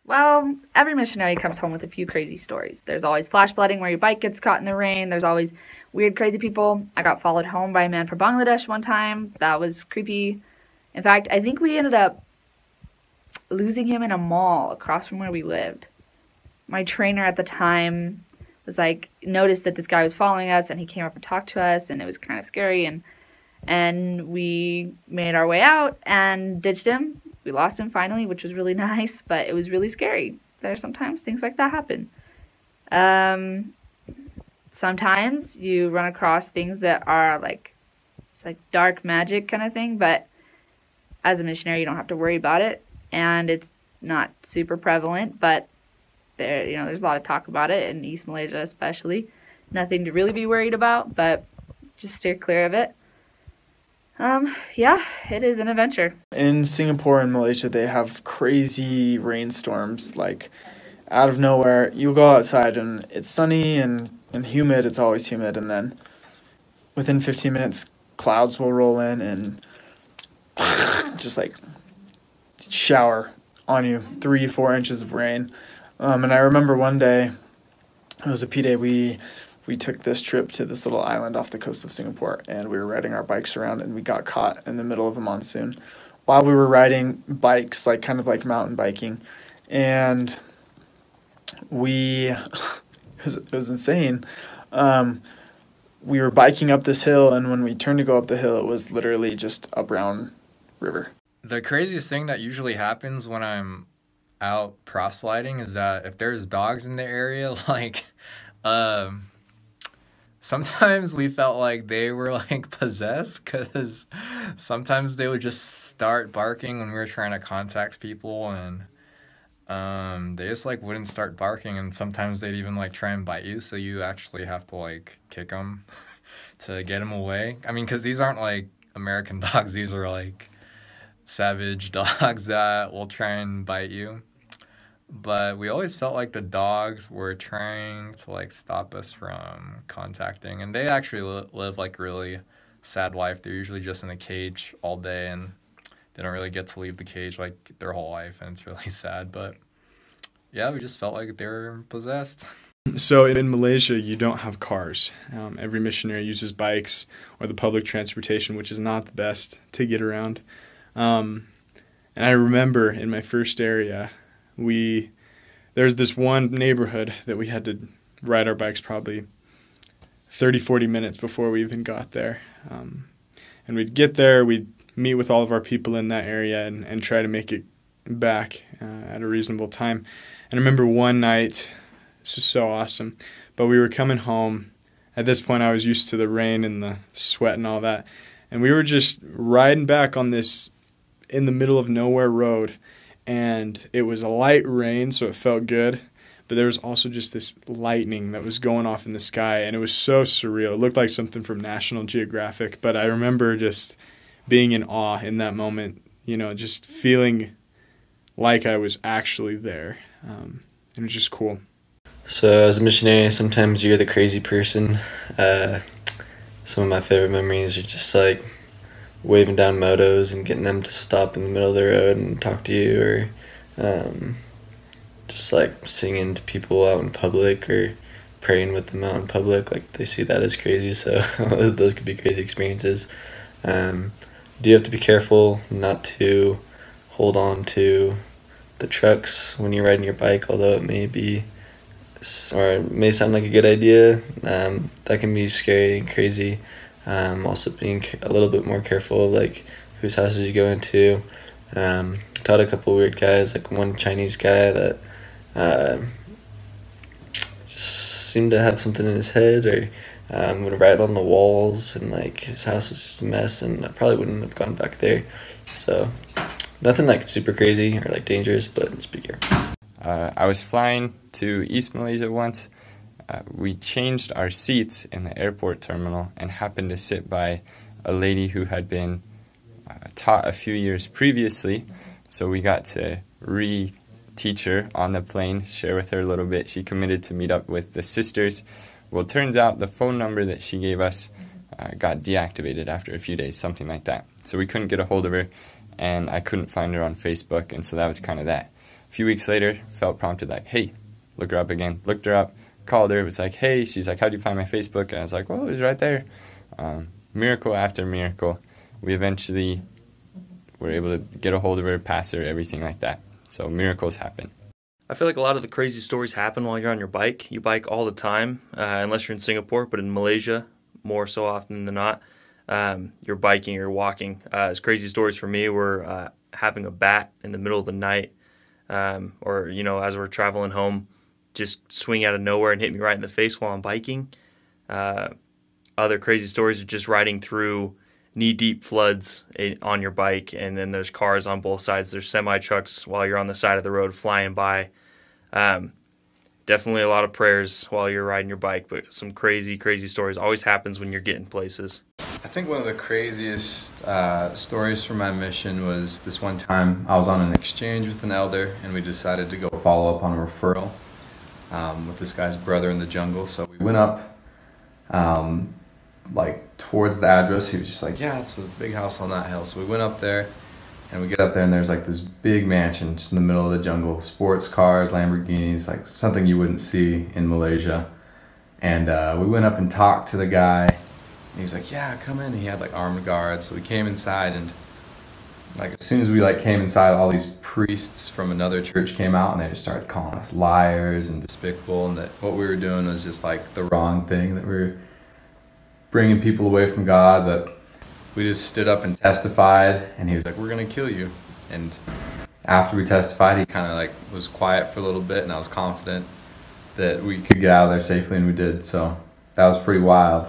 Well, every missionary comes home with a few crazy stories. There's always flash flooding where your bike gets caught in the rain. There's always weird, crazy people. I got followed home by a man from Bangladesh one time. That was creepy. In fact, I think we ended up losing him in a mall across from where we lived. My trainer at the time was like, noticed that this guy was following us, and he came up and talked to us, and it was kind of scary. And we made our way out and ditched him. We lost him finally, which was really nice, but it was really scary. There's sometimes things like that happen. Sometimes you run across things that are like, it's like dark magic kind of thing, but as a missionary, you don't have to worry about it, and it's not super prevalent, but there's a lot of talk about it in East Malaysia especially. Nothing to really be worried about, but just steer clear of it. Yeah, it is an adventure. In Singapore and Malaysia, they have crazy rainstorms, like out of nowhere. You go outside and it's sunny and humid, it's always humid, and then within 15 minutes, clouds will roll in and just like shower on you, 3-4 inches of rain. And I remember one day, it was a P-Day, we took this trip to this little island off the coast of Singapore, and we were riding our bikes around, and we got caught in the middle of a monsoon while we were riding bikes, like kind of like mountain biking. And it was insane. We were biking up this hill, and when we turned to go up the hill, it was literally just a brown river. The craziest thing that usually happens when I'm out proselyting is that if there's dogs in the area, like, sometimes we felt like they were like possessed, because sometimes they would just start barking when we were trying to contact people, and they just like wouldn't start barking, and sometimes they'd even like try and bite you, so you actually have to like kick them to get them away. I mean, because these aren't like American dogs, these are like savage dogs that will try and bite you. But we always felt like the dogs were trying to like stop us from contacting, and they actually live like a really sad life. They're usually just in a cage all day, and they don't really get to leave the cage like their whole life, and it's really sad. But yeah, we just felt like they were possessed. So in Malaysia, you don't have cars. Every missionary uses bikes or the public transportation, which is not the best to get around. And I remember in my first area, there's this one neighborhood that we had to ride our bikes probably 30-40 minutes before we even got there. And we'd get there, we'd meet with all of our people in that area and try to make it back at a reasonable time. And I remember one night, this was so awesome, but we were coming home. At this point, I was used to the rain and the sweat and all that, and we were just riding back on this in the middle of nowhere road. And it was a light rain, so it felt good, but there was also just this lightning that was going off in the sky, and it was so surreal. It looked like something from National Geographic, but I remember just being in awe in that moment, just feeling like I was actually there. It was just cool. So as a missionary, sometimes you're the crazy person. Some of my favorite memories are just like waving down motos and getting them to stop in the middle of the road and talk to you, or just like singing to people out in public or praying with them out in public. Like, they see that as crazy, so those could be crazy experiences. Do you have to be careful not to hold on to the trucks when you're riding your bike, although it may sound like a good idea. That can be scary and crazy. Also being a little bit more careful of like whose houses you go into. Taught a couple weird guys, like one Chinese guy that just seemed to have something in his head, or would write on the walls, and like his house was just a mess, and I probably wouldn't have gone back there. So nothing like super crazy or like dangerous, but just be careful. I was flying to East Malaysia once. We changed our seats in the airport terminal and happened to sit by a lady who had been taught a few years previously. So we got to re-teach her on the plane, share with her a little bit. She committed to meet up with the sisters. Well, it turns out the phone number that she gave us got deactivated after a few days, something like that. So we couldn't get a hold of her, and I couldn't find her on Facebook, and so that was kind of that. few weeks later, felt prompted like, hey, look her up again. Looked her up, called her. It was like, hey, she's like, how'd you find my Facebook? And I was like, well, it was right there. Miracle after miracle. We eventually were able to get a hold of her, pass her, everything like that. So miracles happen. I feel like a lot of the crazy stories happen while you're on your bike. You bike all the time, unless you're in Singapore, but in Malaysia, more so often than not, you're biking, you're walking. As crazy stories for me were having a bat in the middle of the night, or, you know, as we're traveling home, just swing out of nowhere and hit me right in the face while I'm biking. Other crazy stories are just riding through knee-deep floods on your bike, and then there's cars on both sides. There's semi-trucks while you're on the side of the road flying by. Definitely a lot of prayers while you're riding your bike, but some crazy, crazy stories always happens when you're getting places. I think one of the craziest stories from my mission was this one time I was on an exchange with an elder, and we decided to go follow up on a referral with this guy's brother in the jungle. So we went up like towards the address. He was just like, yeah, it's a big house on that hill. So we went up there, and we get up there, and there's like this big mansion just in the middle of the jungle, sports cars, Lamborghinis, like something you wouldn't see in Malaysia. And we went up and talked to the guy, and he was like, yeah, come in. He had like armed guards. So we came inside, and like as soon as we like came inside, all these priests from another church came out, and they just started calling us liars and despicable, and that what we were doing was just like the wrong thing, that we were bringing people away from God. But we just stood up and testified, and he was like, we're gonna kill you. And after we testified, he kind of like was quiet for a little bit, and I was confident that we could get out of there safely, and we did. So that was pretty wild.